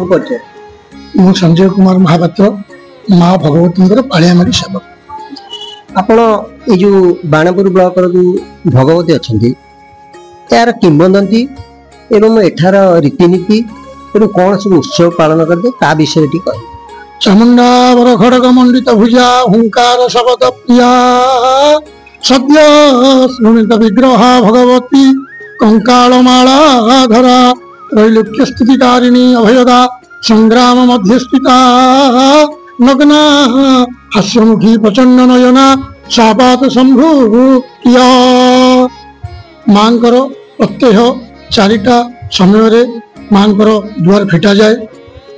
परिचय मु संजय कुमार महापात्र माँ भगवती पालियामारी सेवक। आपण ये जो बाणपुर ब्लॉक जो भगवती अच्छा यार किंवदंती एवं एठार रीतिनीति एवं कौन सब उत्सव पालन करते ता विषय टी कह। चामुंडा वर खड़ग मंडित भुजा हुंकार शब्द प्रिया सद्य श्रृणित विग्रह भगवती कंकालमाला धरा त्रैलोक्य स्थितिकारिणी अभयदा संग्राम मध्यस्थिता नग्ना हास्यमुखी प्रचंड नयना सापात शंभु मांकर प्रत्यह चारिटा समय मांकर दुआर फिटा जाए।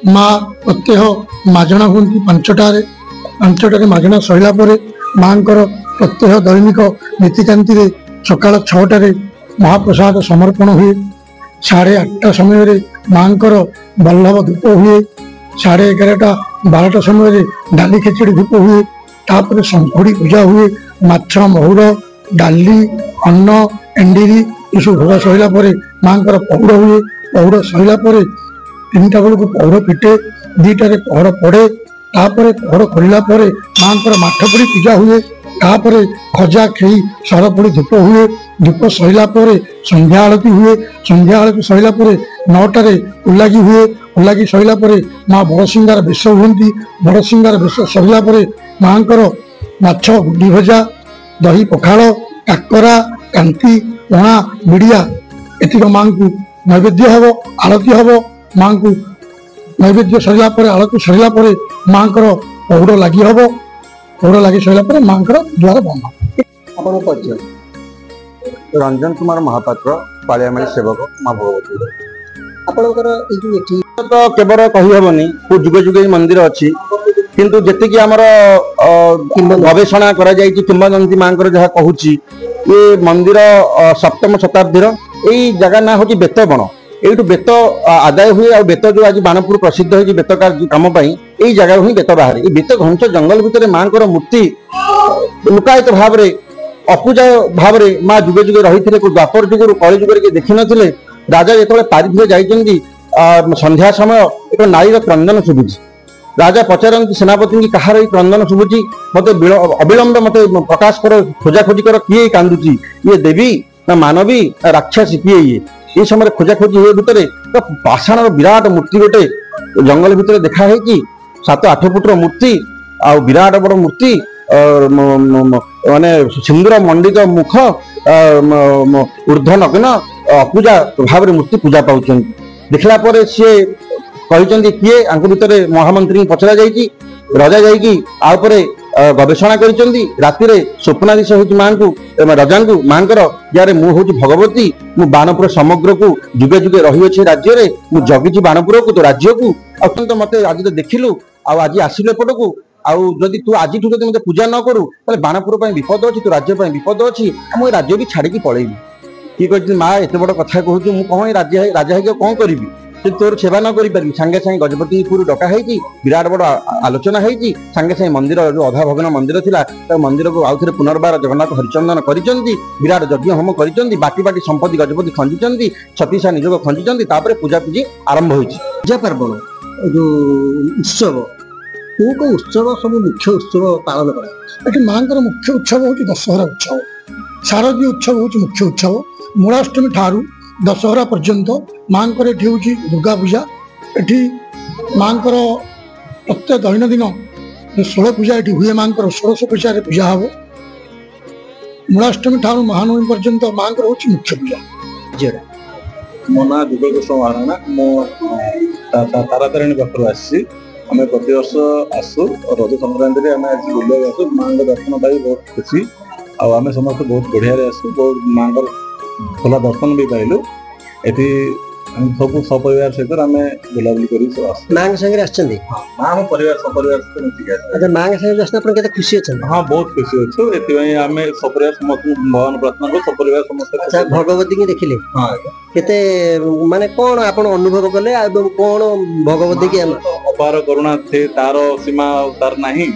माँ प्रत्यह माजणा हूँ पांचटारे माजणा सैला मांकर प्रत्यह दैनिक नीतिकांति सकाल 6टारे महाप्रसाद समर्पण हुए। 8:30 समय मांकर बल्लभ धूप हुए। 11:30 12टा समय डाली खेचड़ी धूप हुए। तापर शंखुड़ी पूजा हुए। माछ महुर डाली अन्न एंडीरी यू भोग सैला मांकर पौड़ हुए। पौड़ सैला 3टा बेलू पौड़ फिटे 2टारे पौड़ पड़े। तापर पौड़ खोलला मांकर माठपुरी पूजा हुए। तापर खजा खेई सरपुड़ी धूप हुए। धूप सैला संध्या आलती हुए। संध्या आलती सैला 9टारे उल्लागी हुए। उल्लागी सैला माँ बड़सिंगार बेश हुई। बड़सिंगार बेश सरला मांकर माछ गुड्डी भजा दही पखाड़ काकरा कांति पणा मिडिया एतिक माँ को नैवेद्य हम आलती हम माँ को नैवेद्य सरला आलती सरला मांकर पौड़ लगी हम पौड़ लगी सरला मांकर द्वार बंद। आपन परिचय रंजन कुमार महापात्र पालियामारी सेवक माँ भगवती। आपणकर ये जो एठी तो केवल कहीहबनी जुगे जुगे मंदिर अच्छी किंतु जी आमर गवेषणा किंवदंती माँ जहाँ कहूँ ये मंदिर 7म शताब्दी यही जगह ना हूँ बेतबण। यू बेत आदाय हुए और बेत जो आज बाणपुर प्रसिद्ध है बेत कम यही जगह ही बेत बाहर ये बेत घंच जंगल भितर माँ मूर्ति लुकायित भाव अपूजा भाव माँ जुगे जुगे रही द्वापर जुगर कली जुगर किए देखी नथिले। राजा जो पारिधे जाइछन्ती संध्या समय एक नारीर क्रंदन शुभुची। राजा पचारती सेनापति की कहार क्रंदन शुभुची मत अविलंब मत प्रकाश कर खोजाखोजी कर किए कांदुची ये देवी ना मानवी ना राक्षसी किए ये समय खोजाखोजी हुए भितर तो पाषाण विराट मूर्ति गोटे जंगल भितर देखा है कि 7-8 फुटर मूर्ति आ विराट बड़ मूर्ति माने सिंदूर मंडित मुख ऊर्ध्व नग्न अपूजा भाव मूर्ति पूजा पाँच देखला सी कहते किए भितर महामंत्री पचरा जाइए राजा जापर गवेषणा कर स्वप्नादेश हो माँ को राजा को मांकर यार मुझे भगवती मु बाणपुर समग्र को जुगे जुगे रही राज्य में मु जगी बाणपुर को तो राज्य को अत्यंत मत आज तो देखिलु आज आसिलु एपट को आदि तू आज मत पूजा न करू ताले बाणपुर विपद अच्छी तू राज्य विपद अच्छी मुझे राज्य भी छाड़ी पलैबी किए कहते माँ एत बड़ कथा कहूँ मुझे कौन राजा है कौन करी तोर सेवा न करी सांगे सांगे गजपतिपुर डका है विराट बड़ आलोचना है सांगे सांगे मंदिर जो अधा भग्न मंदिर थिला मंदिर को आउ थे पुनर्बार जगन्नाथ हरिचंदन करिसेंती विराट यज्ञ होम करिसेंती बाटी बाटी संपत्ति गजपति खंजिचंती छतीसा निजोग खंजिचंती तापर पूजा पूजी आरंभ होइछि। पूजा पर्वण जो उत्सव को उत्सव सब मुख्य उत्सव पालन कर माँ मुख्य उत्सव हूँ दशहरा उत्सव। शारदीय उत्सव हूँ मुख्य उत्सव। मूलाष्टमी ठारू दशहरा पर्यंत माँ हूँ दुर्गा पूजा। एठी माँ प्रत्येक दैनंदिन 16 पूजा ये हुए माँ 1600 पूजा पूजा हम। मूलाष्टमी ठारू महानवमी पर्यंत माँ हूँ मुख्य पूजा। मो ना दुर्गा कृष्ण महाराणा मो तारातारिणी पाखर आसी आम प्रति वर्ष आसू रज संक्रांति आम आज बुले आसू माँ दर्शन पाई बहुत खुशी आम समस्त बहुत बढ़िया आसू बहुत माँ भला दर्शन भी पाइलु। एटी सब सपरिवार सहित आम बुलाबुली कर माँ संगे माँ परिवार सपरिवार अच्छा माँ संगे खुशी अच्छा। हाँ बहुत खुशी अच्छु ये आम सपरिवार समस्त भगवान प्रार्थना कर सपरिवार समस्त भगवती की देखिले हाँ केते माने कौन आपण अनुभव कले कौन भगवती की अपार करुणा थे तार सीमा तार नहीं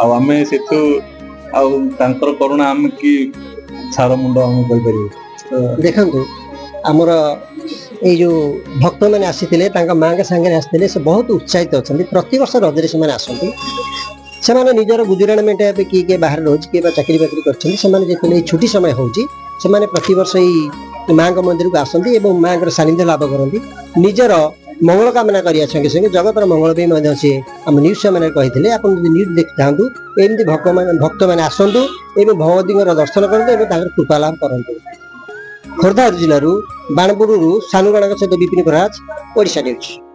आम से करुणा आम की छार मुंड आम कही देखु आमर এই ଯୋଉ ଭକ୍ତମାନେ ଆସିଥିଲେ ତାଙ୍କ ମାଙ୍କ ସାଙ୍ଗରେ ଆସିଥିଲେ ସେ ବହୁତ ଉତ୍ସାହିତ ଅଛନ୍ତି। ପ୍ରତିବର୍ଷ ରଜରେ ସେମାନେ ଆସନ୍ତି। ସେମାନେ ନିଜର ଗୁଜୁରାଣ ମେଣ୍ଟାଇବା ପାଇଁ କିଏ ବାହାରେ ରହୁଛି, କିଏ ବା ଚାକିରି ବାକିରି କରିଛନ୍ତି, ସେମାନେ ଯେତେବେଳେ ଏଇ ଛୁଟି ସମୟ ହେଉଛି ସେମାନେ ପ୍ରତିବର୍ଷ ଏଇ ମାଙ୍କ ମନ୍ଦିରକୁ ଆସନ୍ତି ଏବଂ ମାଙ୍କର ସାନ୍ନିଧ୍ୟ ଲାଭ କରନ୍ତି। ନିଜର ମଙ୍ଗଳ କାମନା କରିବା ସଙ୍ଗେ ସଙ୍ଗେ ଜଗତର ମଙ୍ଗଳ ପାଇଁ ମଧ୍ୟ ସିଏ ଆମ ନ୍ୟୁଜ୍ ସେମାନେ କହିଥିଲେ। ଆପଣ ଯଦି ନ୍ୟୁଜ୍ ଦେଖିଥାନ୍ତୁ, ଏମିତି ଭକ୍ତମାନେ ଆସନ୍ତୁ ଏବଂ ଭଗବତୀଙ୍କର ଦର୍ଶନ କରନ୍ତୁ ଏବଂ ତାଙ୍କର କୃପା ଲାଭ କରନ୍ତୁ। ଖୋର୍ଦ୍ଧା ଜିଲ୍ଲାରୁ ବାଣପୁରରୁ ସାନୁ ରାଣାଙ୍କ ସହିତ ବିପିନ ପ୍ରରାଜ, ଓଡ଼ିଶା ନ୍ୟୁଜ୍।